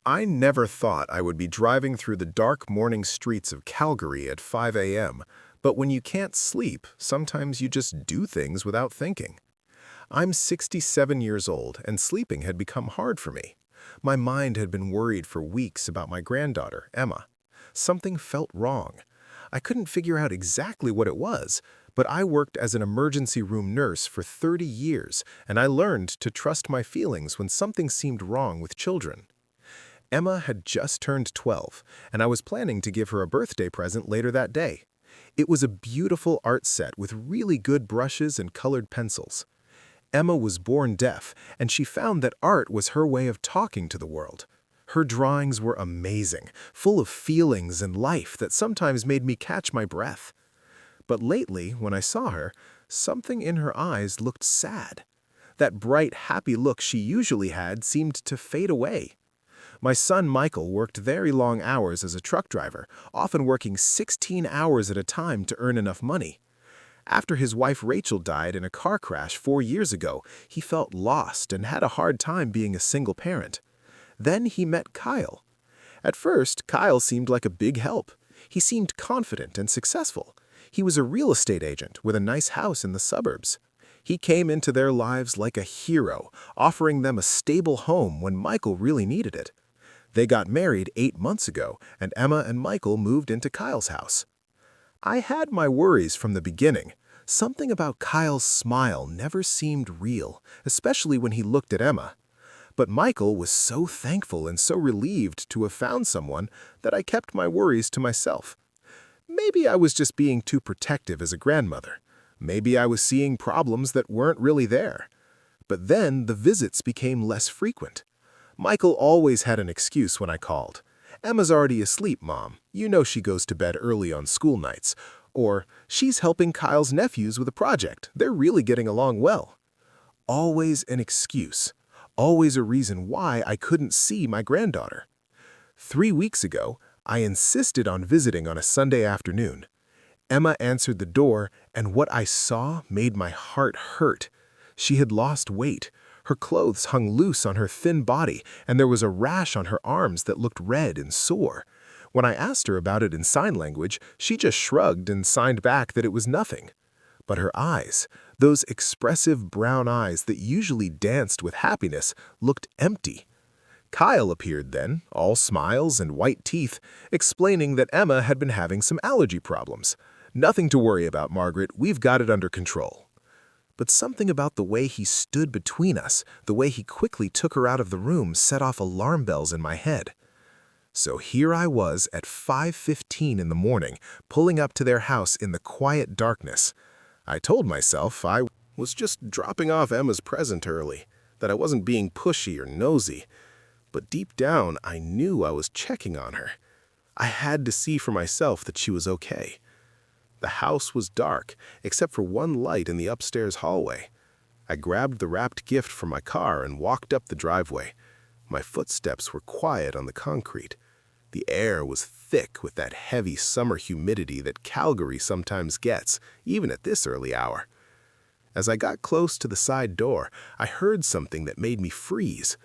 I never thought I would be driving through the dark morning streets of Calgary at 5 a.m., but when you can't sleep, sometimes you just do things without thinking. I'm 67 years old, and sleeping had become hard for me. My mind had been worried for weeks about my granddaughter, Emma. Something felt wrong. I couldn't figure out exactly what it was, but I worked as an emergency room nurse for 30 years, and I learned to trust my feelings when something seemed wrong with children. Emma had just turned 12, and I was planning to give her a birthday present later that day. It was a beautiful art set with really good brushes and colored pencils. Emma was born deaf, and she found that art was her way of talking to the world. Her drawings were amazing, full of feelings and life that sometimes made me catch my breath. But lately, when I saw her, something in her eyes looked sad. That bright, happy look she usually had seemed to fade away. My son Michael worked very long hours as a truck driver, often working 16 hours at a time to earn enough money. After his wife Rachel died in a car crash 4 years ago, he felt lost and had a hard time being a single parent. Then he met Kyle. At first, Kyle seemed like a big help. He seemed confident and successful. He was a real estate agent with a nice house in the suburbs. He came into their lives like a hero, offering them a stable home when Michael really needed it. They got married 8 months ago, and Emma and Michael moved into Kyle's house. I had my worries from the beginning. Something about Kyle's smile never seemed real, especially when he looked at Emma. But Michael was so thankful and so relieved to have found someone that I kept my worries to myself. Maybe I was just being too protective as a grandmother. Maybe I was seeing problems that weren't really there. But then the visits became less frequent. Michael always had an excuse when I called. "Emma's already asleep, Mom. You know she goes to bed early on school nights." Or, "She's helping Kyle's nephews with a project. They're really getting along well." Always an excuse. Always a reason why I couldn't see my granddaughter. 3 weeks ago, I insisted on visiting on a Sunday afternoon. Emma answered the door, and what I saw made my heart hurt. She had lost weight. Her clothes hung loose on her thin body, and there was a rash on her arms that looked red and sore. When I asked her about it in sign language, she just shrugged and signed back that it was nothing. But her eyes, those expressive brown eyes that usually danced with happiness, looked empty. Kyle appeared then, all smiles and white teeth, explaining that Emma had been having some allergy problems. "Nothing to worry about, Margaret. We've got it under control." But something about the way he stood between us, the way he quickly took her out of the room, set off alarm bells in my head. So here I was at 5:15 in the morning, pulling up to their house in the quiet darkness. I told myself I was just dropping off Emma's present early, that I wasn't being pushy or nosy. But deep down, I knew I was checking on her. I had to see for myself that she was okay. The house was dark, except for one light in the upstairs hallway. I grabbed the wrapped gift from my car and walked up the driveway. My footsteps were quiet on the concrete. The air was thick with that heavy summer humidity that Calgary sometimes gets, even at this early hour. As I got close to the side door, I heard something that made me freeze.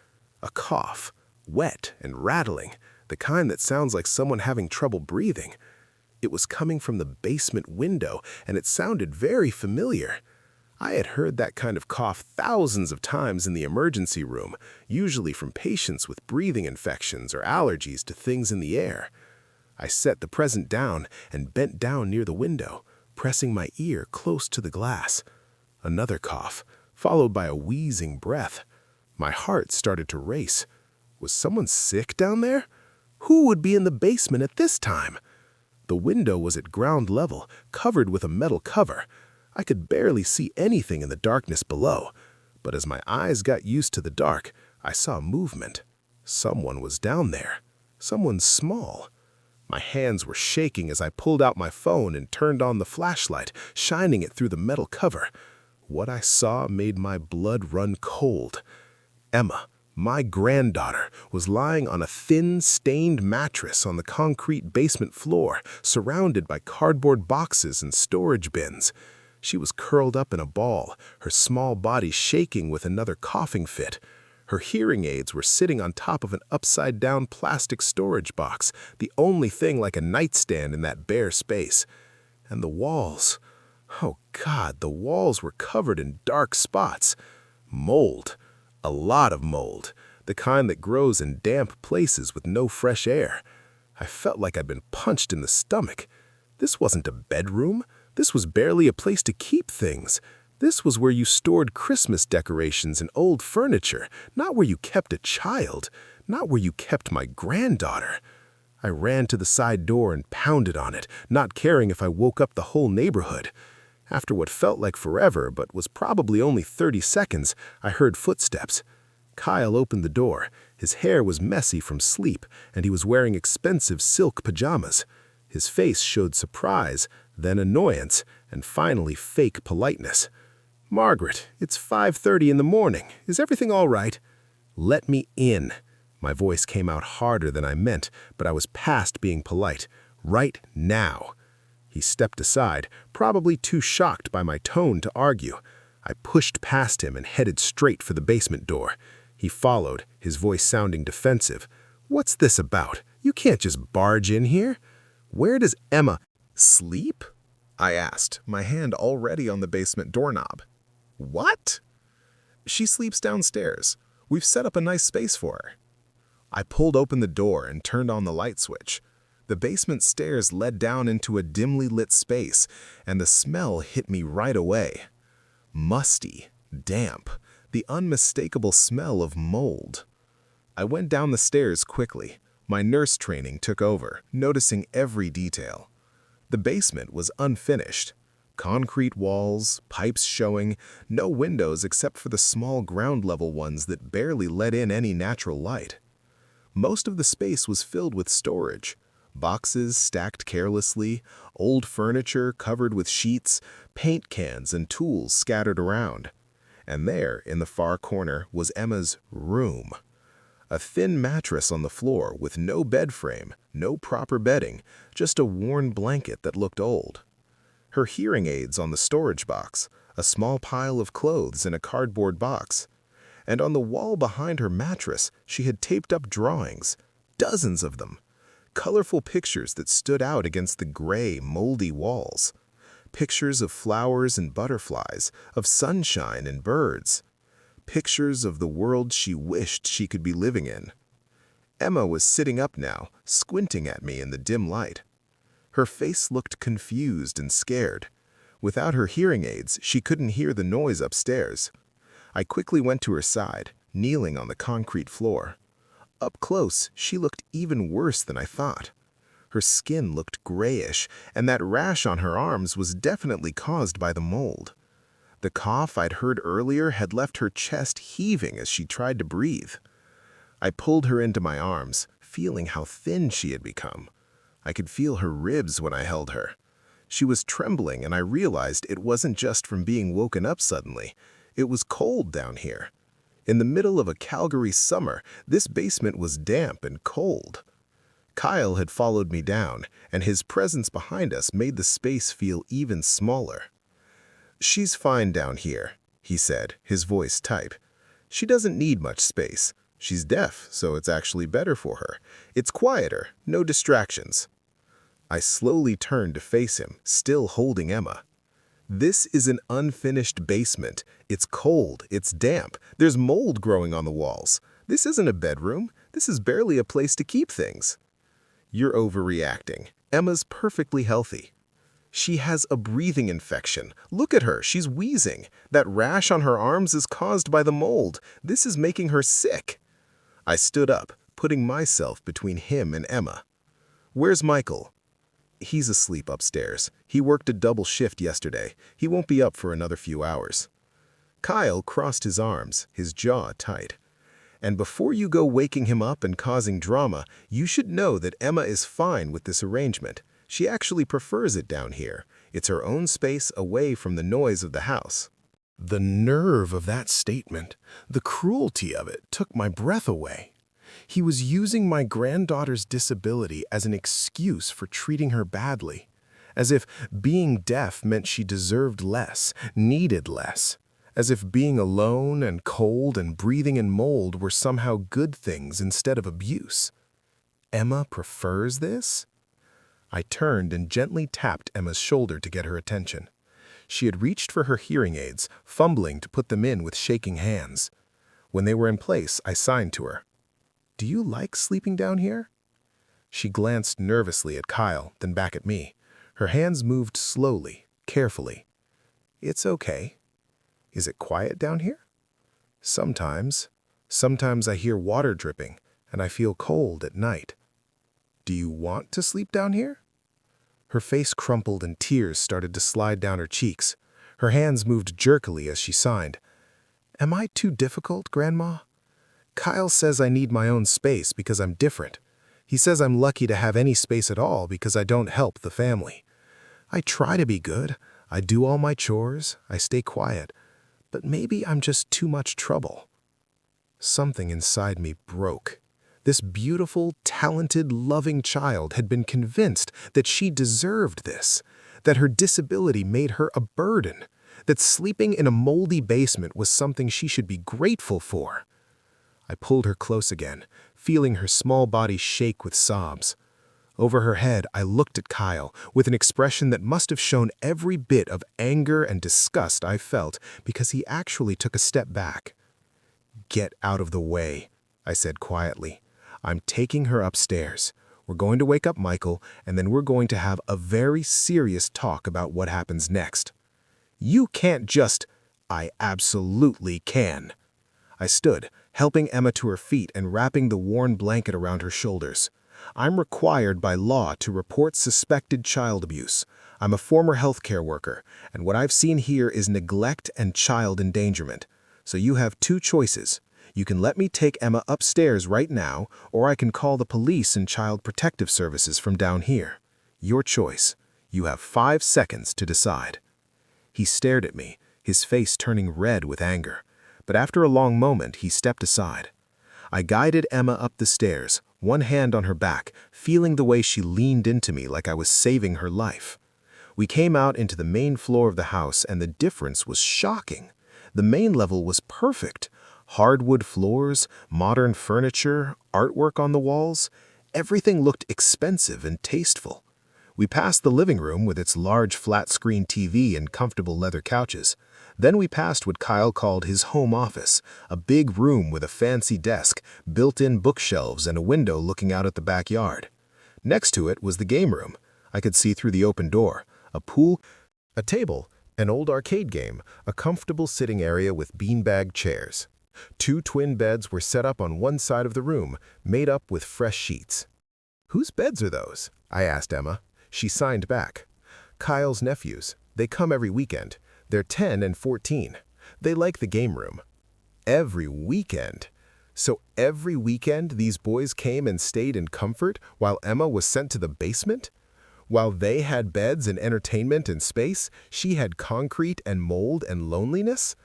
A cough, wet and rattling, the kind that sounds like someone having trouble breathing. It was coming from the basement window, and it sounded very familiar. I had heard that kind of cough thousands of times in the emergency room, usually from patients with breathing infections or allergies to things in the air. I set the present down and bent down near the window, pressing my ear close to the glass. Another cough, followed by a wheezing breath. My heart started to race. Was someone sick down there? Who would be in the basement at this time? The window was at ground level, covered with a metal cover. I could barely see anything in the darkness below, but as my eyes got used to the dark, I saw movement. Someone was down there. Someone small. My hands were shaking as I pulled out my phone and turned on the flashlight, shining it through the metal cover. What I saw made my blood run cold. Emma, my granddaughter, was lying on a thin, stained mattress on the concrete basement floor, surrounded by cardboard boxes and storage bins. She was curled up in a ball, her small body shaking with another coughing fit. Her hearing aids were sitting on top of an upside-down plastic storage box, the only thing like a nightstand in that bare space. And the walls. Oh God, the walls were covered in dark spots. Mold. A lot of mold. The kind that grows in damp places with no fresh air. I felt like I'd been punched in the stomach. This wasn't a bedroom. This was barely a place to keep things. This was where you stored Christmas decorations and old furniture, not where you kept a child, not where you kept my granddaughter. I ran to the side door and pounded on it, not caring if I woke up the whole neighborhood. After what felt like forever, but was probably only 30 seconds, I heard footsteps. Kyle opened the door. His hair was messy from sleep, and he was wearing expensive silk pajamas. His face showed surprise, then annoyance, and finally fake politeness. "Margaret, it's 5:30 in the morning. Is everything all right?" "Let me in." My voice came out harder than I meant, but I was past being polite. "Right now." He stepped aside, probably too shocked by my tone to argue. I pushed past him and headed straight for the basement door. He followed, his voice sounding defensive. "What's this about? You can't just barge in here. Where does Emma sleep?" I asked, my hand already on the basement doorknob. "What?" "She sleeps downstairs. We've set up a nice space for her." I pulled open the door and turned on the light switch. The basement stairs led down into a dimly lit space, and the smell hit me right away. Musty, damp, the unmistakable smell of mold. I went down the stairs quickly. My nurse training took over, noticing every detail. The basement was unfinished. Concrete walls, pipes showing, no windows except for the small ground-level ones that barely let in any natural light. Most of the space was filled with storage. Boxes stacked carelessly, old furniture covered with sheets, paint cans and tools scattered around. And there, in the far corner, was Emma's room. A thin mattress on the floor with no bed frame, no proper bedding, just a worn blanket that looked old. Her hearing aids on the storage box, a small pile of clothes in a cardboard box. And on the wall behind her mattress, she had taped up drawings, dozens of them. Colorful pictures that stood out against the gray, moldy walls. Pictures of flowers and butterflies, of sunshine and birds. Pictures of the world she wished she could be living in. Emma was sitting up now, squinting at me in the dim light. Her face looked confused and scared. Without her hearing aids, she couldn't hear the noise upstairs. I quickly went to her side, kneeling on the concrete floor. Up close, she looked even worse than I thought. Her skin looked grayish, and that rash on her arms was definitely caused by the mold. The cough I'd heard earlier had left her chest heaving as she tried to breathe. I pulled her into my arms, feeling how thin she had become. I could feel her ribs when I held her. She was trembling, and I realized it wasn't just from being woken up suddenly. It was cold down here. In the middle of a Calgary summer, this basement was damp and cold. Kyle had followed me down, and his presence behind us made the space feel even smaller. "She's fine down here," he said, his voice tight. "She doesn't need much space. She's deaf, so it's actually better for her. It's quieter, no distractions." I slowly turned to face him, still holding Emma. "This is an unfinished basement. It's cold, it's damp, there's mold growing on the walls. This isn't a bedroom. This is barely a place to keep things." "You're overreacting. Emma's perfectly healthy." "She has a breathing infection. Look at her, she's wheezing. That rash on her arms is caused by the mold. This is making her sick." I stood up, putting myself between him and Emma. "Where's Michael?" "He's asleep upstairs. He worked a double shift yesterday. He won't be up for another few hours." Kyle crossed his arms, his jaw tight. "And before you go waking him up and causing drama, you should know that Emma is fine with this arrangement. She actually prefers it down here. It's her own space away from the noise of the house." The nerve of that statement, the cruelty of it, took my breath away. He was using my granddaughter's disability as an excuse for treating her badly, as if being deaf meant she deserved less, needed less, as if being alone and cold and breathing in mold were somehow good things instead of abuse. Emma prefers this? I turned and gently tapped Emma's shoulder to get her attention. She had reached for her hearing aids, fumbling to put them in with shaking hands. When they were in place, I signed to her. "Do you like sleeping down here?" She glanced nervously at Kyle, then back at me. Her hands moved slowly, carefully. "It's okay." "Is it quiet down here?" "Sometimes. Sometimes I hear water dripping, and I feel cold at night." "Do you want to sleep down here?" Her face crumpled and tears started to slide down her cheeks. Her hands moved jerkily as she signed. "Am I too difficult, Grandma? Kyle says I need my own space because I'm different. He says I'm lucky to have any space at all because I don't help the family. I try to be good. I do all my chores. I stay quiet. But maybe I'm just too much trouble." Something inside me broke. This beautiful, talented, loving child had been convinced that she deserved this, that her disability made her a burden, that sleeping in a moldy basement was something she should be grateful for. I pulled her close again, feeling her small body shake with sobs. Over her head, I looked at Kyle with an expression that must have shown every bit of anger and disgust I felt because he actually took a step back. "Get out of the way," I said quietly. "I'm taking her upstairs. We're going to wake up Michael, and then we're going to have a very serious talk about what happens next." "You can't just—" "I absolutely can." I stood, helping Emma to her feet and wrapping the worn blanket around her shoulders. "I'm required by law to report suspected child abuse. I'm a former healthcare worker, and what I've seen here is neglect and child endangerment. So you have two choices. You can let me take Emma upstairs right now, or I can call the police and Child Protective Services from down here. Your choice. You have 5 seconds to decide." He stared at me, his face turning red with anger. But after a long moment, he stepped aside. I guided Emma up the stairs, one hand on her back, feeling the way she leaned into me like I was saving her life. We came out into the main floor of the house, and the difference was shocking. The main level was perfect. Hardwood floors, modern furniture, artwork on the walls. Everything looked expensive and tasteful. We passed the living room with its large flat-screen TV and comfortable leather couches. Then we passed what Kyle called his home office, a big room with a fancy desk, built-in bookshelves, and a window looking out at the backyard. Next to it was the game room. I could see through the open door, a pool, a table, an old arcade game, a comfortable sitting area with beanbag chairs. 2 twin beds were set up on one side of the room, made up with fresh sheets. "Whose beds are those?" I asked Emma. She signed back. "Kyle's nephews. They come every weekend. They're 10 and 14. They like the game room." Every weekend? So every weekend these boys came and stayed in comfort while Emma was sent to the basement? While they had beds and entertainment and space, she had concrete and mold and loneliness?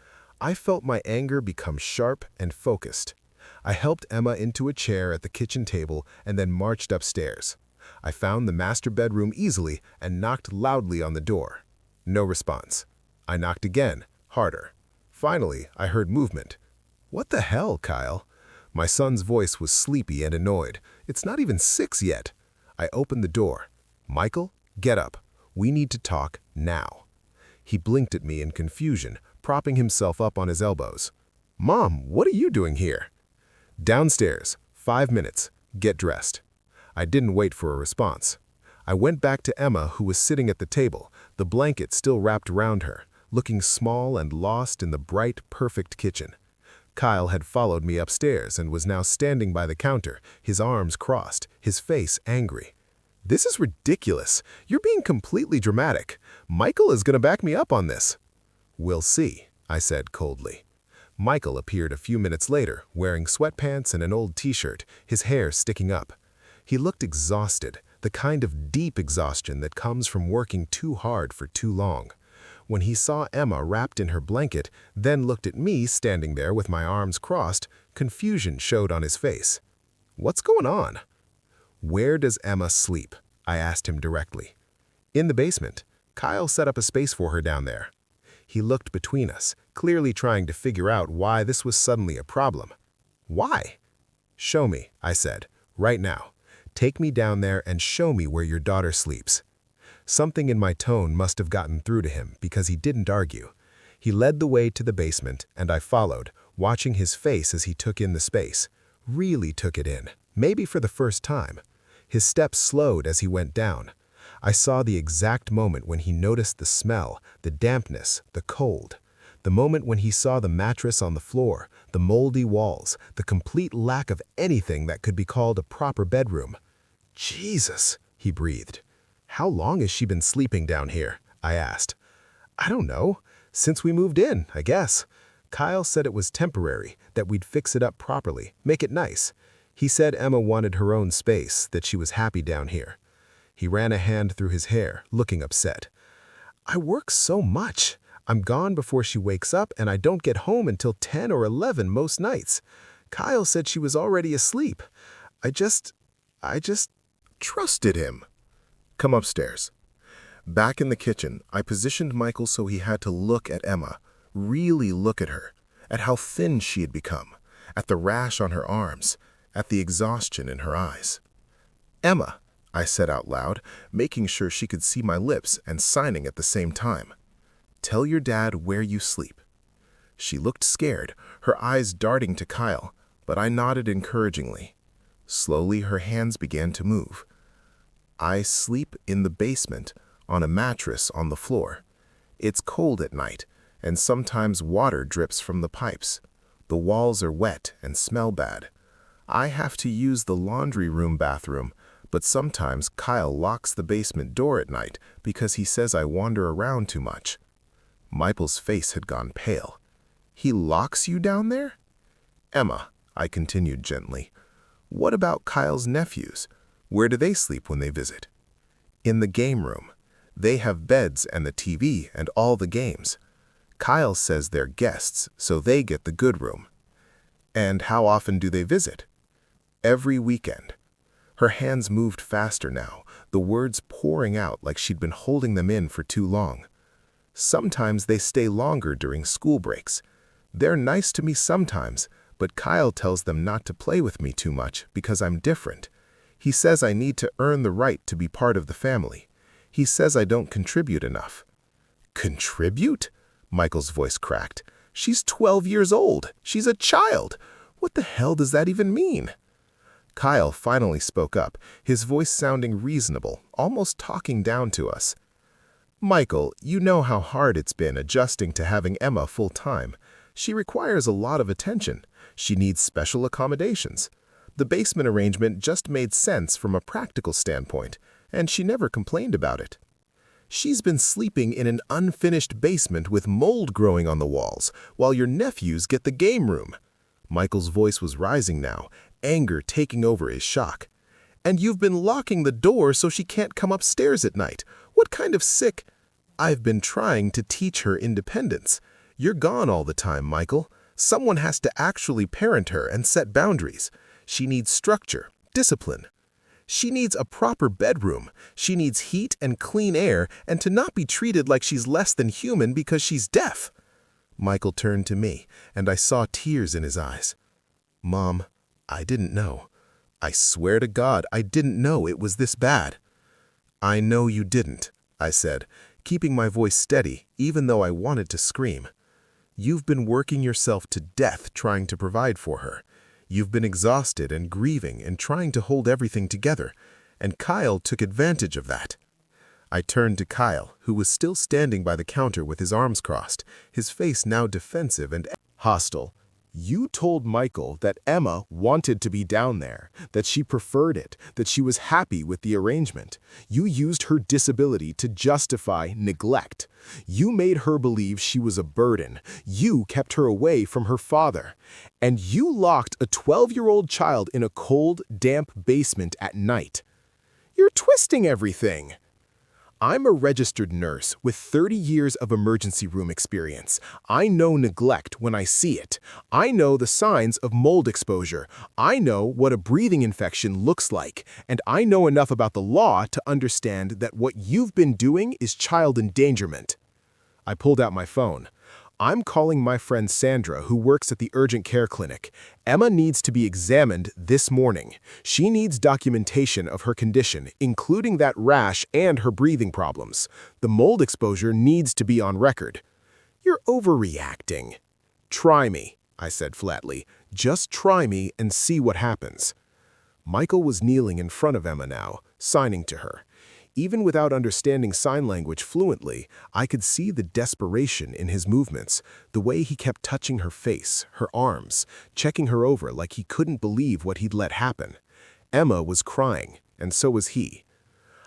I felt my anger become sharp and focused. I helped Emma into a chair at the kitchen table and then marched upstairs. I found the master bedroom easily and knocked loudly on the door. No response. I knocked again, harder. Finally, I heard movement. "What the hell, Kyle?" My son's voice was sleepy and annoyed. "It's not even 6 yet." I opened the door. "Michael, get up. We need to talk now." He blinked at me in confusion, propping himself up on his elbows. "Mom, what are you doing here?" "Downstairs. 5 minutes. Get dressed." I didn't wait for a response. I went back to Emma, who was sitting at the table, the blanket still wrapped around her, looking small and lost in the bright, perfect kitchen. Kyle had followed me upstairs and was now standing by the counter, his arms crossed, his face angry. "This is ridiculous. You're being completely dramatic. Michael is going to back me up on this." "We'll see," I said coldly. Michael appeared a few minutes later, wearing sweatpants and an old t-shirt, his hair sticking up. He looked exhausted, the kind of deep exhaustion that comes from working too hard for too long. When he saw Emma wrapped in her blanket, then looked at me standing there with my arms crossed, confusion showed on his face. "What's going on?" "Where does Emma sleep?" I asked him directly. "In the basement. Kyle set up a space for her down there." He looked between us, clearly trying to figure out why this was suddenly a problem. Why? Show me, I said, right now. Take me down there and show me where your daughter sleeps. Something in my tone must have gotten through to him because he didn't argue. He led the way to the basement, and I followed, watching his face as he took in the space. Really took it in, maybe for the first time. His steps slowed as he went down. I saw the exact moment when he noticed the smell, the dampness, the cold. The moment when he saw the mattress on the floor, the moldy walls, the complete lack of anything that could be called a proper bedroom. Jesus, he breathed. How long has she been sleeping down here? I asked. I don't know. Since we moved in, I guess. Kyle said it was temporary, that we'd fix it up properly, make it nice. He said Emma wanted her own space, that she was happy down here. He ran a hand through his hair, looking upset. I work so much. I'm gone before she wakes up, and I don't get home until 10 or 11 most nights. Kyle said she was already asleep. I just trusted him. Come upstairs. Back in the kitchen, I positioned Michael so he had to look at Emma, really look at her, at how thin she had become, at the rash on her arms, at the exhaustion in her eyes. Emma, I said out loud, making sure she could see my lips and signing at the same time. Tell your dad where you sleep. She looked scared, her eyes darting to Kyle, but I nodded encouragingly. Slowly her hands began to move. I sleep in the basement, on a mattress on the floor. It's cold at night, and sometimes water drips from the pipes. The walls are wet and smell bad. I have to use the laundry room bathroom, but sometimes Kyle locks the basement door at night because he says I wander around too much. Michael's face had gone pale. He locks you down there? Emma, I continued gently, what about Kyle's nephews? Where do they sleep when they visit? In the game room. They have beds and the TV and all the games. Kyle says they're guests, so they get the good room. And how often do they visit? Every weekend. Her hands moved faster now, the words pouring out like she'd been holding them in for too long. Sometimes they stay longer during school breaks. They're nice to me sometimes, but Kyle tells them not to play with me too much because I'm different. He says I need to earn the right to be part of the family. He says I don't contribute enough. Contribute? Michael's voice cracked. She's 12 years old. She's a child. What the hell does that even mean? Kyle finally spoke up, his voice sounding reasonable, almost talking down to us. Michael, you know how hard it's been adjusting to having Emma full-time. She requires a lot of attention. She needs special accommodations. The basement arrangement just made sense from a practical standpoint, and she never complained about it. She's been sleeping in an unfinished basement with mold growing on the walls, while your nephews get the game room. Michael's voice was rising now, anger taking over his shock. And you've been locking the door so she can't come upstairs at night. What kind of sick... I've been trying to teach her independence. You're gone all the time, Michael. Someone has to actually parent her and set boundaries. She needs structure, discipline. She needs a proper bedroom. She needs heat and clean air and to not be treated like she's less than human because she's deaf. Michael turned to me, and I saw tears in his eyes. Mom, I didn't know. I swear to God, I didn't know it was this bad. I know you didn't, I said, keeping my voice steady, even though I wanted to scream. You've been working yourself to death trying to provide for her. You've been exhausted and grieving and trying to hold everything together, and Kyle took advantage of that. I turned to Kyle, who was still standing by the counter with his arms crossed, his face now defensive and hostile. You told Michael that Emma wanted to be down there, that she preferred it, that she was happy with the arrangement. You used her disability to justify neglect. You made her believe she was a burden. You kept her away from her father. And you locked a 12-year-old child in a cold, damp basement at night. You're twisting everything. I'm a registered nurse with 30 years of emergency room experience. I know neglect when I see it. I know the signs of mold exposure. I know what a breathing infection looks like. And I know enough about the law to understand that what you've been doing is child endangerment. I pulled out my phone. I'm calling my friend Sandra, who works at the urgent care clinic. Emma needs to be examined this morning. She needs documentation of her condition, including that rash and her breathing problems. The mold exposure needs to be on record. You're overreacting. Try me, I said flatly. Just try me and see what happens. Michael was kneeling in front of Emma now, signing to her. Even without understanding sign language fluently, I could see the desperation in his movements, the way he kept touching her face, her arms, checking her over like he couldn't believe what he'd let happen. Emma was crying, and so was he.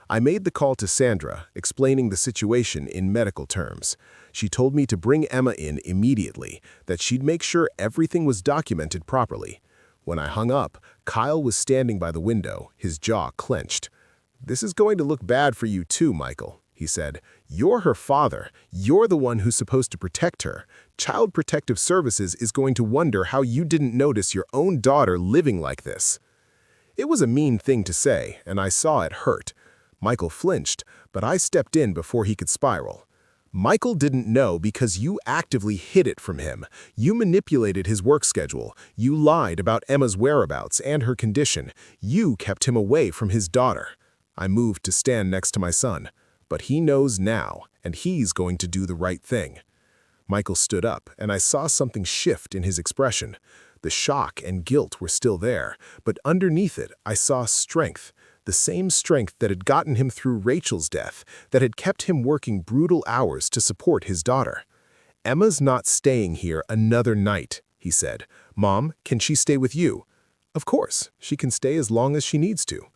I made the call to Sandra, explaining the situation in medical terms. She told me to bring Emma in immediately, that she'd make sure everything was documented properly. When I hung up, Kyle was standing by the window, his jaw clenched. "This is going to look bad for you too, Michael," he said. "You're her father. You're the one who's supposed to protect her. Child Protective Services is going to wonder how you didn't notice your own daughter living like this." It was a mean thing to say, and I saw it hurt. Michael flinched, but I stepped in before he could spiral. "Michael didn't know because you actively hid it from him. You manipulated his work schedule. You lied about Emma's whereabouts and her condition. You kept him away from his daughter." I moved to stand next to my son, but he knows now, and he's going to do the right thing. Michael stood up, and I saw something shift in his expression. The shock and guilt were still there, but underneath it I saw strength, the same strength that had gotten him through Rachel's death, that had kept him working brutal hours to support his daughter. "Emma's not staying here another night," he said. "Mom, can she stay with you?" "Of course, she can stay as long as she needs to."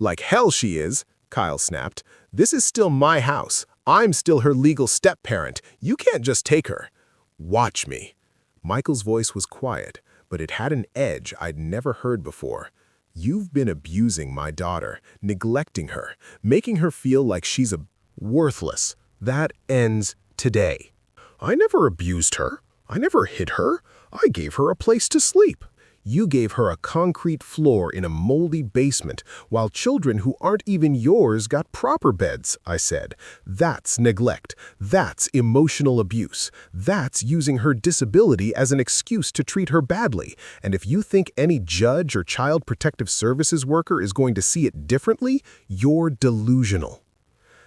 "Like hell she is," Kyle snapped. "This is still my house. I'm still her legal step-parent. You can't just take her." "Watch me." Michael's voice was quiet, but it had an edge I'd never heard before. "You've been abusing my daughter, neglecting her, making her feel like she's worthless. That ends today." "I never abused her. I never hit her. I gave her a place to sleep." "You gave her a concrete floor in a moldy basement, while children who aren't even yours got proper beds," I said. "That's neglect. That's emotional abuse. That's using her disability as an excuse to treat her badly. And if you think any judge or Child Protective Services worker is going to see it differently, you're delusional."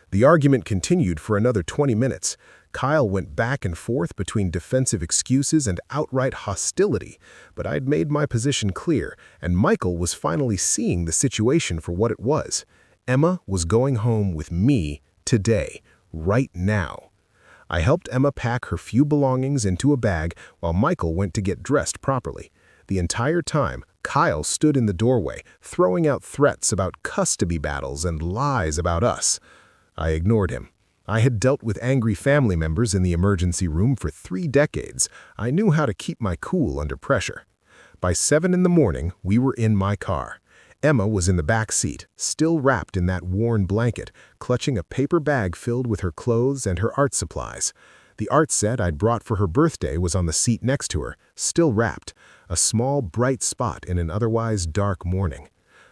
The argument continued for another 20 minutes. Kyle went back and forth between defensive excuses and outright hostility, but I'd made my position clear, and Michael was finally seeing the situation for what it was. Emma was going home with me today, right now. I helped Emma pack her few belongings into a bag while Michael went to get dressed properly. The entire time, Kyle stood in the doorway, throwing out threats about custody battles and lies about us. I ignored him. I had dealt with angry family members in the emergency room for 3 decades. I knew how to keep my cool under pressure. By 7 in the morning, we were in my car. Emma was in the back seat, still wrapped in that worn blanket, clutching a paper bag filled with her clothes and her art supplies. The art set I'd brought for her birthday was on the seat next to her, still wrapped, a small, bright spot in an otherwise dark morning.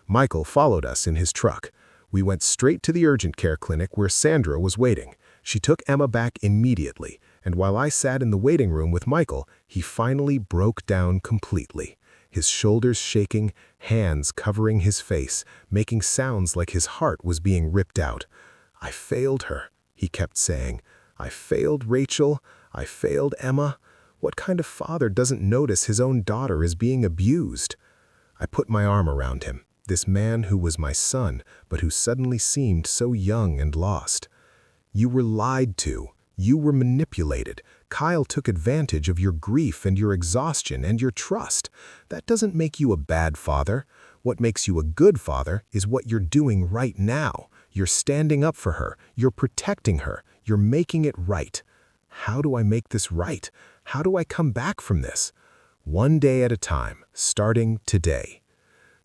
Michael followed us in his truck. We went straight to the urgent care clinic where Sandra was waiting. She took Emma back immediately, and while I sat in the waiting room with Michael, he finally broke down completely. His shoulders shaking, hands covering his face, making sounds like his heart was being ripped out. "I failed her," he kept saying. "I failed Rachel. I failed Emma. What kind of father doesn't notice his own daughter is being abused?" I put my arm around him. This man who was my son, but who suddenly seemed so young and lost. "You were lied to. You were manipulated. Kyle took advantage of your grief and your exhaustion and your trust. That doesn't make you a bad father. What makes you a good father is what you're doing right now. You're standing up for her. You're protecting her. You're making it right. How do I make this right? How do I come back from this? One day at a time, starting today."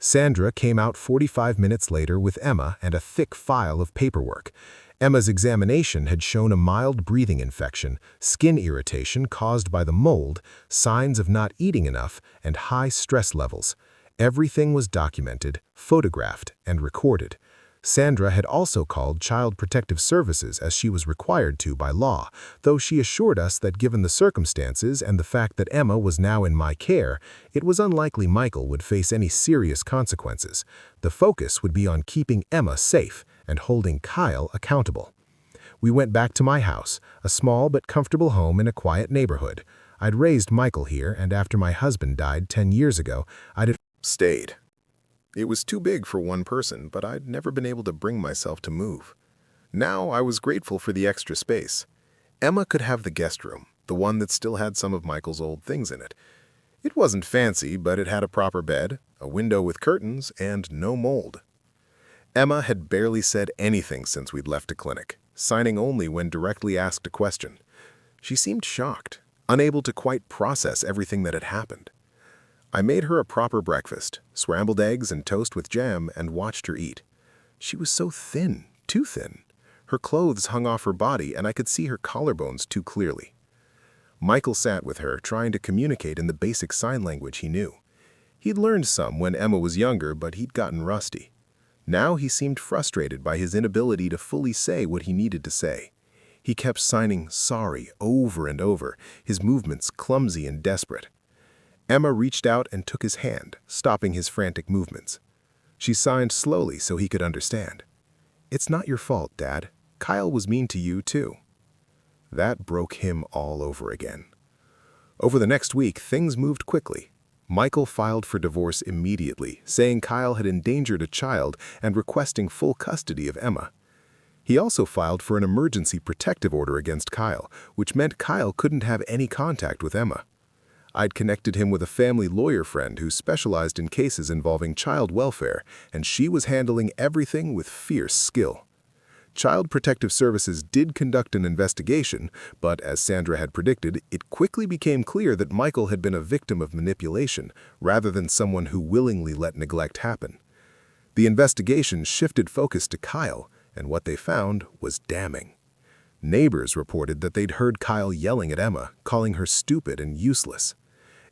Sandra came out 45 minutes later with Emma and a thick file of paperwork. Emma's examination had shown a mild breathing infection, skin irritation caused by the mold, signs of not eating enough, and high stress levels. Everything was documented, photographed, and recorded. Sandra had also called Child Protective Services as she was required to by law, though she assured us that given the circumstances and the fact that Emma was now in my care, it was unlikely Michael would face any serious consequences. The focus would be on keeping Emma safe and holding Kyle accountable. We went back to my house, a small but comfortable home in a quiet neighborhood. I'd raised Michael here, and after my husband died 10 years ago, I'd stayed. It was too big for one person, but I'd never been able to bring myself to move. Now I was grateful for the extra space. Emma could have the guest room, the one that still had some of Michael's old things in it. It wasn't fancy, but it had a proper bed, a window with curtains, and no mold. Emma had barely said anything since we'd left a clinic, signing only when directly asked a question. She seemed shocked, unable to quite process everything that had happened. I made her a proper breakfast, scrambled eggs and toast with jam, and watched her eat. She was so thin, too thin. Her clothes hung off her body, and I could see her collarbones too clearly. Michael sat with her, trying to communicate in the basic sign language he knew. He'd learned some when Emma was younger, but he'd gotten rusty. Now he seemed frustrated by his inability to fully say what he needed to say. He kept signing sorry over and over, his movements clumsy and desperate. Emma reached out and took his hand, stopping his frantic movements. She signed slowly so he could understand. "It's not your fault, Dad. Kyle was mean to you, too." That broke him all over again. Over the next week, things moved quickly. Michael filed for divorce immediately, saying Kyle had endangered a child and requesting full custody of Emma. He also filed for an emergency protective order against Kyle, which meant Kyle couldn't have any contact with Emma. I'd connected him with a family lawyer friend who specialized in cases involving child welfare, and she was handling everything with fierce skill. Child Protective Services did conduct an investigation, but as Sandra had predicted, it quickly became clear that Michael had been a victim of manipulation rather than someone who willingly let neglect happen. The investigation shifted focus to Kyle, and what they found was damning. Neighbors reported that they'd heard Kyle yelling at Emma, calling her stupid and useless.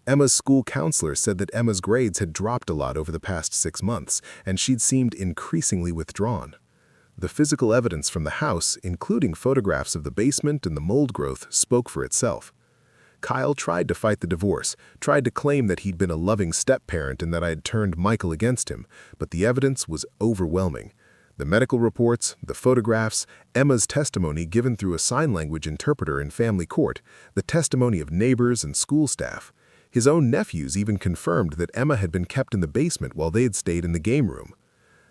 Emma's school counselor said that Emma's grades had dropped a lot over the past 6 months, and she'd seemed increasingly withdrawn. The physical evidence from the house, including photographs of the basement and the mold growth, spoke for itself. Kyle tried to fight the divorce, tried to claim that he'd been a loving step-parent and that I had turned Michael against him, but the evidence was overwhelming. The medical reports, the photographs, Emma's testimony given through a sign language interpreter in family court, the testimony of neighbors and school staff. His own nephews even confirmed that Emma had been kept in the basement while they had stayed in the game room.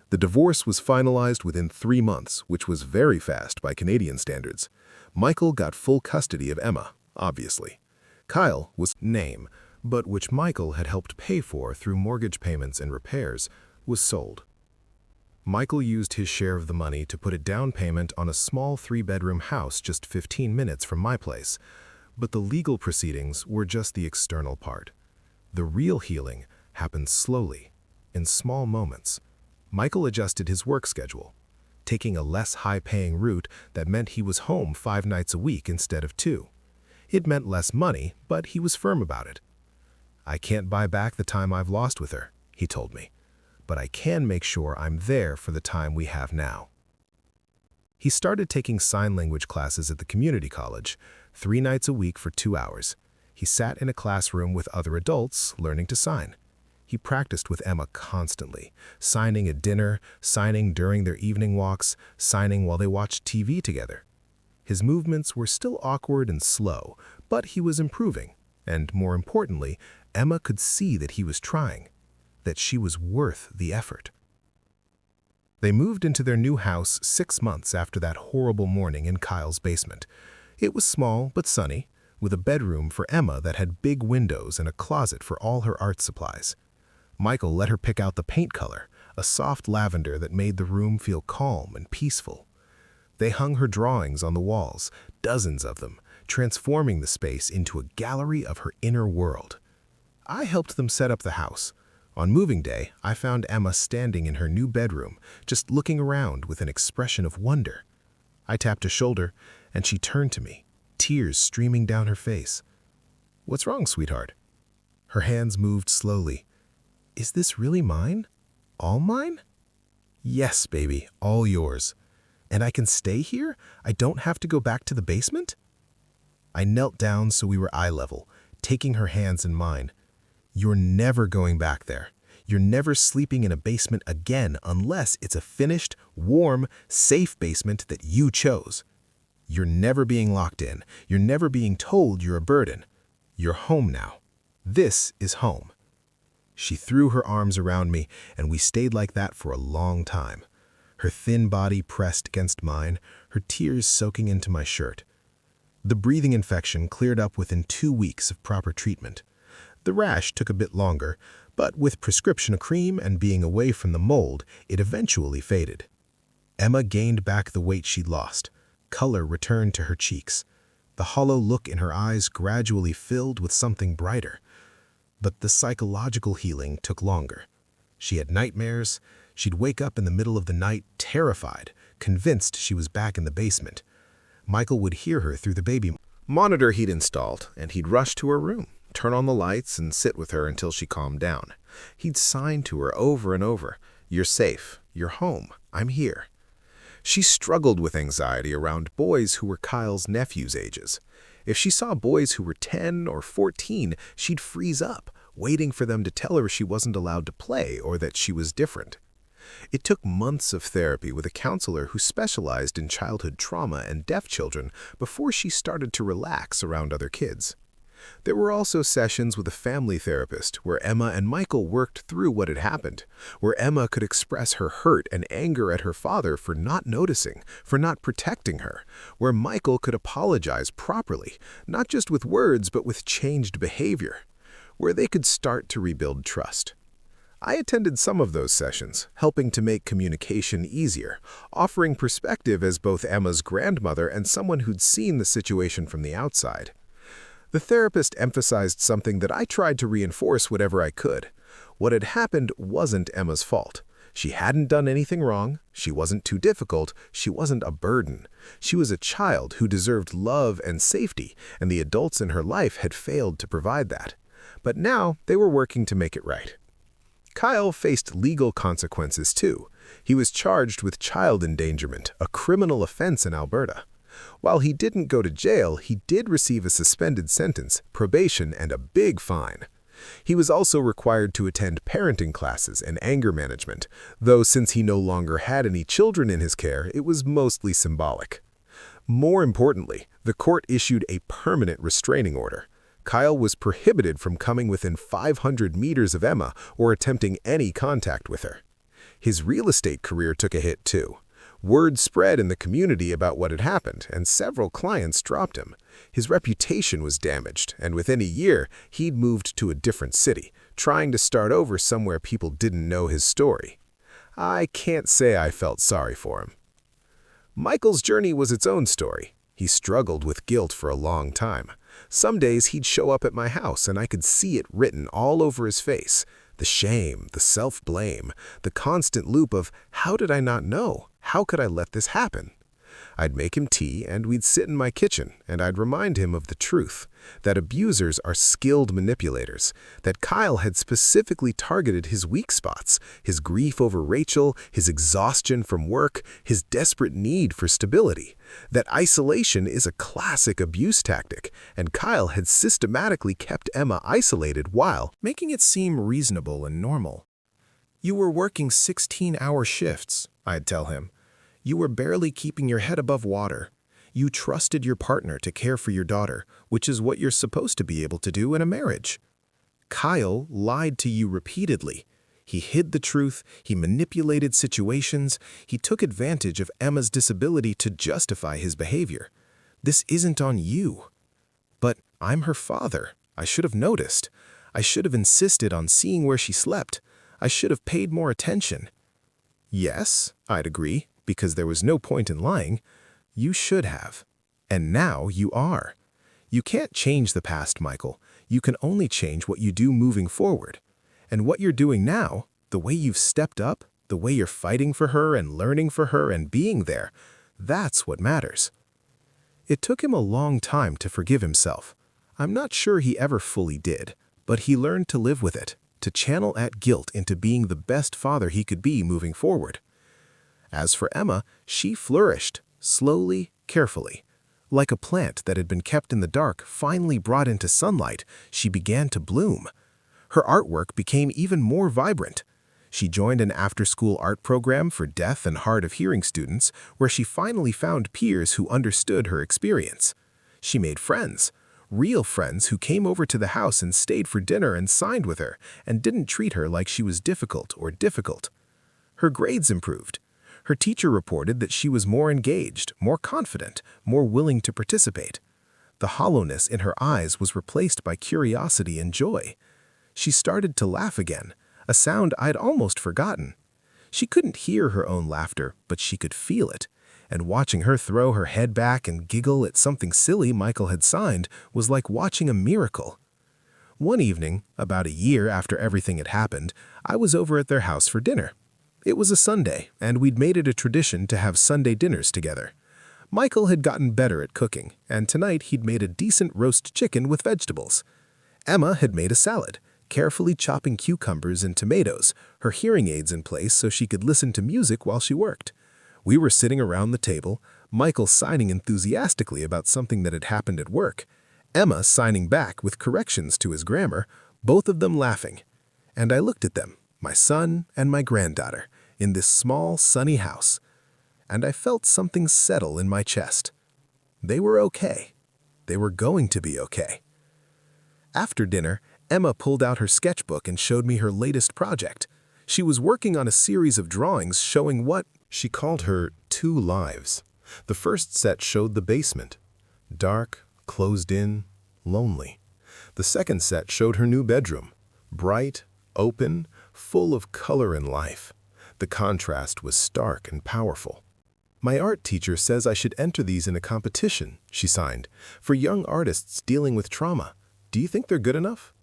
The divorce was finalized within 3 months, which was very fast by Canadian standards. Michael got full custody of Emma, obviously. Kyle was name, but which Michael had helped pay for through mortgage payments and repairs, was sold. Michael used his share of the money to put a down payment on a small 3-bedroom house just 15 minutes from my place. But the legal proceedings were just the external part. The real healing happened slowly, in small moments. Michael adjusted his work schedule, taking a less high-paying route that meant he was home 5 nights a week instead of 2. It meant less money, but he was firm about it. "I can't buy back the time I've lost with her," he told me, "but I can make sure I'm there for the time we have now." He started taking sign language classes at the community college, 3 nights a week for 2 hours. He sat in a classroom with other adults, learning to sign. He practiced with Emma constantly, signing at dinner, signing during their evening walks, signing while they watched TV together. His movements were still awkward and slow, but he was improving, and more importantly, Emma could see that he was trying, that she was worth the effort. They moved into their new house 6 months after that horrible morning in Kyle's basement. It was small but sunny, with a bedroom for Emma that had big windows and a closet for all her art supplies. Michael let her pick out the paint color, a soft lavender that made the room feel calm and peaceful. They hung her drawings on the walls, dozens of them, transforming the space into a gallery of her inner world. I helped them set up the house. On moving day, I found Emma standing in her new bedroom, just looking around with an expression of wonder. I tapped her shoulder, and she turned to me, tears streaming down her face. "What's wrong, sweetheart?" Her hands moved slowly. "Is this really mine? All mine?" Yes, baby, all yours. And I can stay here? I don't have to go back to the basement? I knelt down so we were eye level, taking her hands in mine. You're never going back there. You're never sleeping in a basement again unless it's a finished, warm, safe basement that you chose. You're never being locked in. You're never being told you're a burden. You're home now. This is home. She threw her arms around me, and we stayed like that for a long time. Her thin body pressed against mine, her tears soaking into my shirt. The breathing infection cleared up within 2 weeks of proper treatment. The rash took a bit longer, but with prescription cream and being away from the mold, it eventually faded. Emma gained back the weight she'd lost. Color returned to her cheeks. The hollow look in her eyes gradually filled with something brighter. But the psychological healing took longer. She had nightmares. She'd wake up in the middle of the night, terrified, convinced she was back in the basement. Michael would hear her through the baby monitor he'd installed, and he'd rush to her room, turn on the lights, and sit with her until she calmed down. He'd sign to her over and over, "You're safe. You're home. I'm here." She struggled with anxiety around boys who were Kyle's nephew's ages. If she saw boys who were 10 or 14, she'd freeze up, waiting for them to tell her she wasn't allowed to play or that she was different. It took months of therapy with a counselor who specialized in childhood trauma and deaf children before she started to relax around other kids. There were also sessions with a family therapist where Emma and Michael worked through what had happened, where Emma could express her hurt and anger at her father for not noticing, for not protecting her, where Michael could apologize properly, not just with words but with changed behavior, where they could start to rebuild trust. I attended some of those sessions, helping to make communication easier, offering perspective as both Emma's grandmother and someone who'd seen the situation from the outside. The therapist emphasized something that I tried to reinforce whatever I could. What had happened wasn't Emma's fault. She hadn't done anything wrong. She wasn't too difficult. She wasn't a burden. She was a child who deserved love and safety, and the adults in her life had failed to provide that. But now they were working to make it right. Kyle faced legal consequences too. He was charged with child endangerment, a criminal offense in Alberta. While he didn't go to jail, he did receive a suspended sentence, probation, and a big fine. He was also required to attend parenting classes and anger management, though since he no longer had any children in his care, it was mostly symbolic. More importantly, the court issued a permanent restraining order. Kyle was prohibited from coming within 500 meters of Emma or attempting any contact with her. His real estate career took a hit too. Word spread in the community about what had happened, and several clients dropped him. His reputation was damaged, and within a year, he'd moved to a different city, trying to start over somewhere people didn't know his story. I can't say I felt sorry for him. Michael's journey was its own story. He struggled with guilt for a long time. Some days he'd show up at my house, and I could see it written all over his face. The shame, the self-blame, the constant loop of, how did I not know? How could I let this happen? I'd make him tea, and we'd sit in my kitchen, and I'd remind him of the truth, that abusers are skilled manipulators, that Kyle had specifically targeted his weak spots, his grief over Rachel, his exhaustion from work, his desperate need for stability, that isolation is a classic abuse tactic, and Kyle had systematically kept Emma isolated while making it seem reasonable and normal. You were working 16-hour shifts, I'd tell him. You were barely keeping your head above water. You trusted your partner to care for your daughter, which is what you're supposed to be able to do in a marriage. Kyle lied to you repeatedly. He hid the truth, he manipulated situations, he took advantage of Emma's disability to justify his behavior. This isn't on you. But I'm her father. I should have noticed. I should have insisted on seeing where she slept. I should have paid more attention. Yes, I'd agree, because there was no point in lying. You should have. And now you are. You can't change the past, Michael. You can only change what you do moving forward. And what you're doing now, the way you've stepped up, the way you're fighting for her and learning for her and being there, that's what matters. It took him a long time to forgive himself. I'm not sure he ever fully did, but he learned to live with it, to channel that guilt into being the best father he could be moving forward. As for Emma, she flourished, slowly, carefully. Like a plant that had been kept in the dark finally brought into sunlight, she began to bloom. Her artwork became even more vibrant. She joined an after-school art program for deaf and hard-of-hearing students, where she finally found peers who understood her experience. She made friends, real friends who came over to the house and stayed for dinner and signed with her, and didn't treat her like she was difficult. Her grades improved. Her teacher reported that she was more engaged, more confident, more willing to participate. The hollowness in her eyes was replaced by curiosity and joy. She started to laugh again, a sound I'd almost forgotten. She couldn't hear her own laughter, but she could feel it, and watching her throw her head back and giggle at something silly Michael had signed was like watching a miracle. One evening, about a year after everything had happened, I was over at their house for dinner. It was a Sunday, and we'd made it a tradition to have Sunday dinners together. Michael had gotten better at cooking, and tonight he'd made a decent roast chicken with vegetables. Emma had made a salad, carefully chopping cucumbers and tomatoes, her hearing aids in place so she could listen to music while she worked. We were sitting around the table, Michael signing enthusiastically about something that had happened at work, Emma signing back with corrections to his grammar, both of them laughing. And I looked at them, my son and my granddaughter, in this small, sunny house, and I felt something settle in my chest. They were okay. They were going to be okay. After dinner, Emma pulled out her sketchbook and showed me her latest project. She was working on a series of drawings showing what she called her 2 lives. The first set showed the basement, dark, closed in, lonely. The second set showed her new bedroom, bright, open, full of color and life. The contrast was stark and powerful. My art teacher says I should enter these in a competition, she signed, for young artists dealing with trauma. Do you think they're good enough?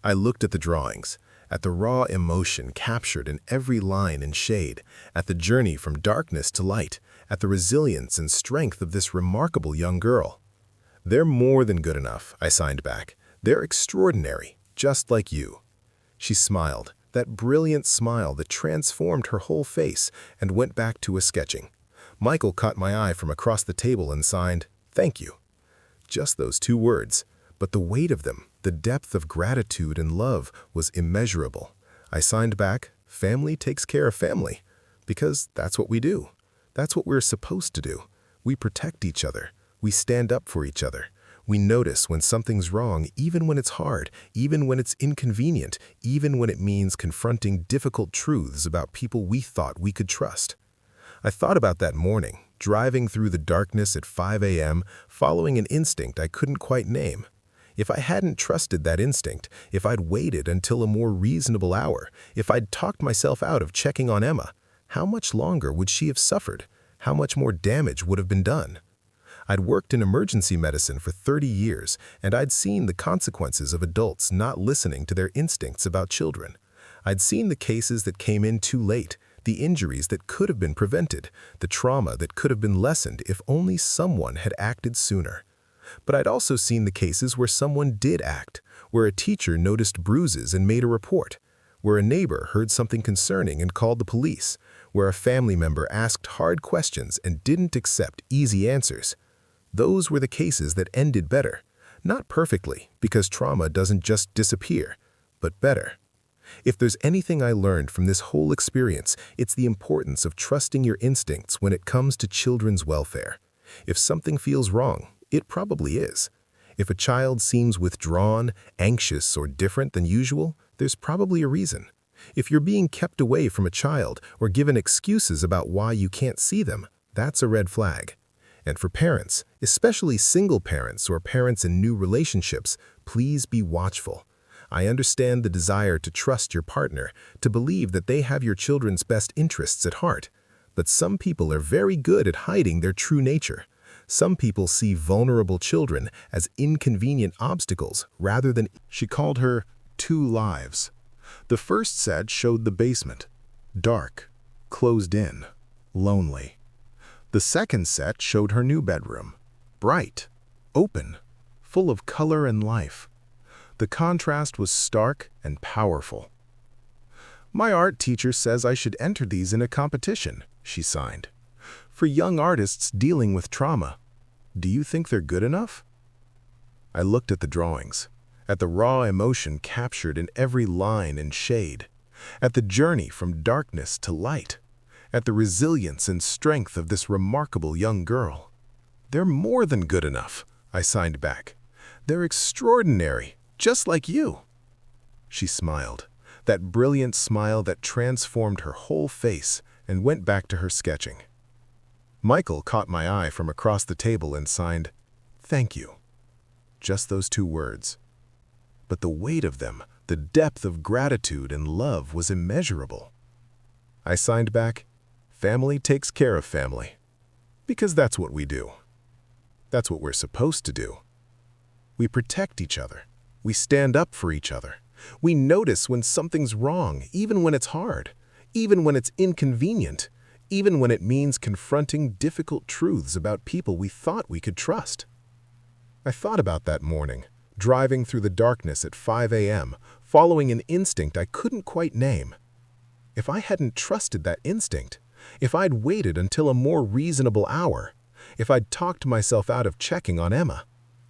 I looked at the drawings, at the raw emotion captured in every line and shade, at the journey from darkness to light, at the resilience and strength of this remarkable young girl. They're more than good enough, I signed back. They're extraordinary, just like you. She smiled, that brilliant smile that transformed her whole face, and went back to his sketching. Michael caught my eye from across the table and signed, "Thank you." Just those 2 words, but the weight of them, the depth of gratitude and love was immeasurable. I signed back, "Family takes care of family," because that's what we do. That's what we're supposed to do. We protect each other. We stand up for each other. We notice when something's wrong, even when it's hard, even when it's inconvenient, even when it means confronting difficult truths about people we thought we could trust. I thought about that morning, driving through the darkness at 5 a.m., following an instinct I couldn't quite name. If I hadn't trusted that instinct, if I'd waited until a more reasonable hour, if I'd talked myself out of checking on Emma, how much longer would she have suffered? How much more damage would have been done? I'd worked in emergency medicine for 30 years, and I'd seen the consequences of adults not listening to their instincts about children. I'd seen the cases that came in too late, the injuries that could have been prevented, the trauma that could have been lessened if only someone had acted sooner. But I'd also seen the cases where someone did act, where a teacher noticed bruises and made a report, where a neighbor heard something concerning and called the police, where a family member asked hard questions and didn't accept easy answers. Those were the cases that ended better. Not perfectly, because trauma doesn't just disappear, but better. If there's anything I learned from this whole experience, it's the importance of trusting your instincts when it comes to children's welfare. If something feels wrong, it probably is. If a child seems withdrawn, anxious, or different than usual, there's probably a reason. If you're being kept away from a child or given excuses about why you can't see them, that's a red flag. And for parents, especially single parents or parents in new relationships, please be watchful. I understand the desire to trust your partner, to believe that they have your children's best interests at heart. But some people are very good at hiding their true nature. Some people see vulnerable children as inconvenient obstacles rather than. She called her 2 lives. The first set showed the basement, dark, closed in, lonely. The second set showed her new bedroom, bright, open, full of color and life. The contrast was stark and powerful. My art teacher says I should enter these in a competition, she signed. For young artists dealing with trauma, do you think they're good enough? I looked at the drawings, at the raw emotion captured in every line and shade, at the journey from darkness to light, at the resilience and strength of this remarkable young girl. They're more than good enough, I signed back. They're extraordinary, just like you. She smiled, that brilliant smile that transformed her whole face, and went back to her sketching. Michael caught my eye from across the table and signed, "Thank you." Just those 2 words. But the weight of them, the depth of gratitude and love was immeasurable. I signed back, "Family takes care of family." Because that's what we do. That's what we're supposed to do. We protect each other. We stand up for each other. We notice when something's wrong, even when it's hard, even when it's inconvenient, even when it means confronting difficult truths about people we thought we could trust. I thought about that morning, driving through the darkness at 5 a.m., following an instinct I couldn't quite name. If I hadn't trusted that instinct, if I'd waited until a more reasonable hour, if I'd talked myself out of checking on Emma,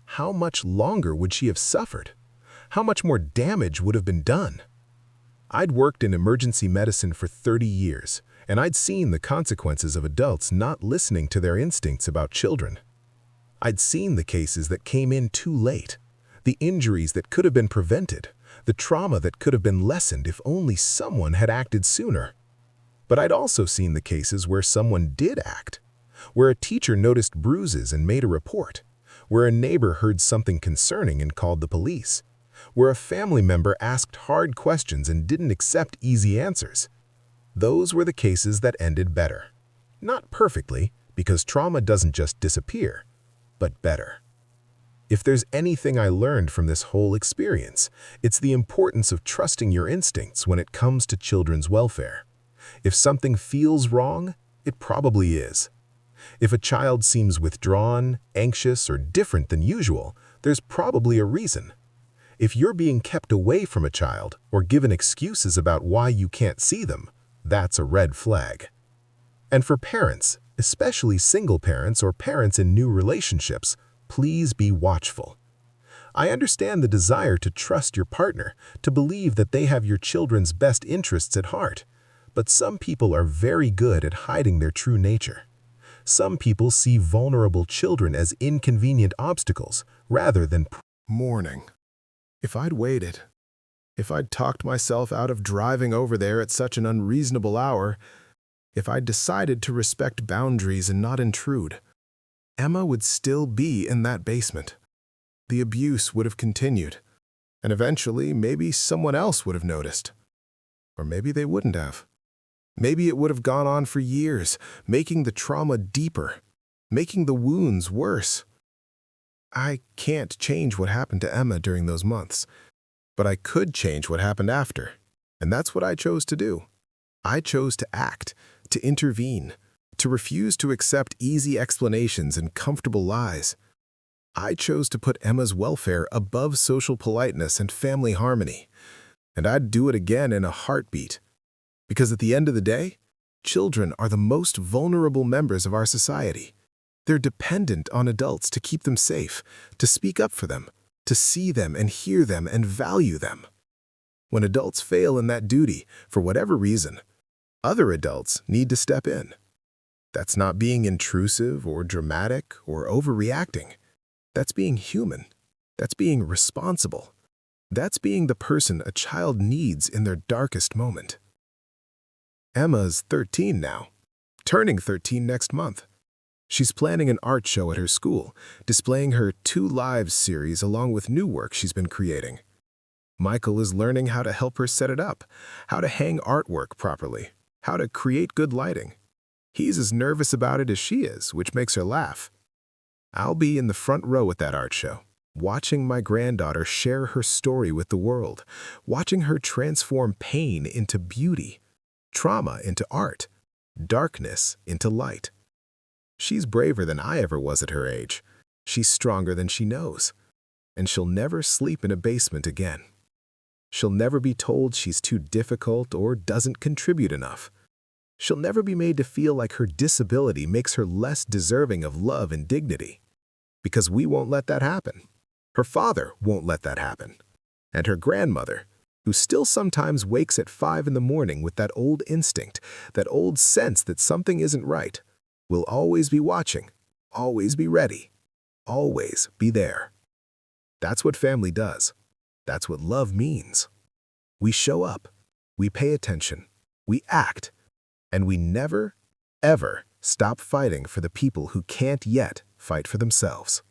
how much longer would she have suffered? How much more damage would have been done? I'd worked in emergency medicine for 30 years, and I'd seen the consequences of adults not listening to their instincts about children. I'd seen the cases that came in too late, the injuries that could have been prevented, the trauma that could have been lessened if only someone had acted sooner. But I'd also seen the cases where someone did act, where a teacher noticed bruises and made a report, where a neighbor heard something concerning and called the police, where a family member asked hard questions and didn't accept easy answers. Those were the cases that ended better. Not perfectly, because trauma doesn't just disappear, but better. If there's anything I learned from this whole experience, it's the importance of trusting your instincts when it comes to children's welfare. If something feels wrong, it probably is. If a child seems withdrawn, anxious, or different than usual, there's probably a reason. If you're being kept away from a child or given excuses about why you can't see them, that's a red flag. And for parents, especially single parents or parents in new relationships, please be watchful. I understand the desire to trust your partner, to believe that they have your children's best interests at heart, but some people are very good at hiding their true nature. Some people see vulnerable children as inconvenient obstacles rather than morning. If I'd waited, if I'd talked myself out of driving over there at such an unreasonable hour, if I'd decided to respect boundaries and not intrude, Emma would still be in that basement. The abuse would have continued, and eventually maybe someone else would have noticed. Or maybe they wouldn't have. Maybe it would have gone on for years, making the trauma deeper, making the wounds worse. I can't change what happened to Emma during those months, but I could change what happened after, and that's what I chose to do. I chose to act, to intervene, to refuse to accept easy explanations and comfortable lies. I chose to put Emma's welfare above social politeness and family harmony, and I'd do it again in a heartbeat. Because at the end of the day, children are the most vulnerable members of our society. They're dependent on adults to keep them safe, to speak up for them, to see them and hear them and value them. When adults fail in that duty, for whatever reason, other adults need to step in. That's not being intrusive or dramatic or overreacting. That's being human. That's being responsible. That's being the person a child needs in their darkest moment. Emma's 13 now, turning 13 next month. She's planning an art show at her school, displaying her Two Lives series along with new work she's been creating. Michael is learning how to help her set it up, how to hang artwork properly, how to create good lighting. He's as nervous about it as she is, which makes her laugh. I'll be in the front row at that art show, watching my granddaughter share her story with the world, watching her transform pain into beauty, trauma into art, darkness into light. She's braver than I ever was at her age. She's stronger than she knows. And she'll never sleep in a basement again. She'll never be told she's too difficult or doesn't contribute enough. She'll never be made to feel like her disability makes her less deserving of love and dignity. Because we won't let that happen. Her father won't let that happen. And her grandmother, who still sometimes wakes at 5 in the morning with that old instinct, that old sense that something isn't right, will always be watching, always be ready, always be there. That's what family does. That's what love means. We show up, we pay attention, we act, and we never, ever stop fighting for the people who can't yet fight for themselves.